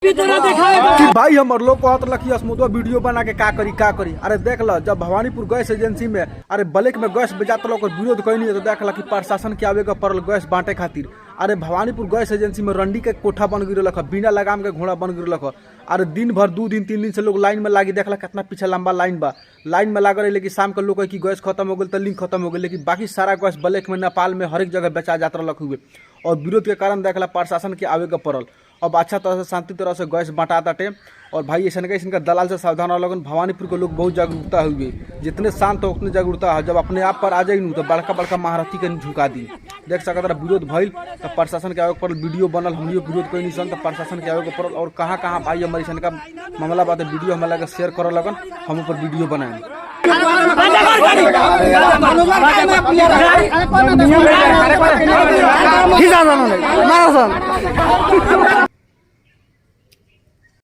कि भाई हमर लोग कहत लखी अस्मुदवा वीडियो बना के का करी अरे देख ल जब भवानीपुर गैस एजेंसी में अरे ब्लैक में गैस बेचात लोग विरोध कैनी तो देख ल कि प्रशासन के आवे के पड़ल गैस बांटे खातिर। अरे भवानीपुर गैस एजेंसी में रंडी के कोठा बन गिरल बिना लगाम के घोड़ा बन गिरल। अरे दिन भर 2 दिन 3 दिन से लोग लाइन में लागी देखला कितना पीछे लंबा लाइन बा। लाइन में लागल लेकिन शाम के लोग की गैस खत्म हो गई तो लिंक खत्म हो गई, लेकिन बाकी सारा गैस ब्लैक में नेपाल में हर एक जगह बेचा जात रख हुए और विरोध के कारण देखला प्रशासन के आवे के पड़ल। अब अच्छा तरह से शांति तरह से गैस बांटा ताटे और भाई ऐसा का इनका दलाल से सावधान रह लगन। भवानीपुर के लोग बहुत जागरूकता हुए, जितने शांत हो उतने जागरूकता है। जब अपने आप पर आ जाए तो बड़का बड़का महारथी के झुका दी। देख सकत रहा विरोध भइल तो प्रशासन के आवे पर वीडियो बनल, हम विरोध कैनी सन तो प्रशासन के आवे पड़ल। और कहाँ कहाँ भाई हमारे ऐसा का मामला बात वीडियो हमारे लगे शेयर कर लगन, हम ऊपर वीडियो बनाए। मारा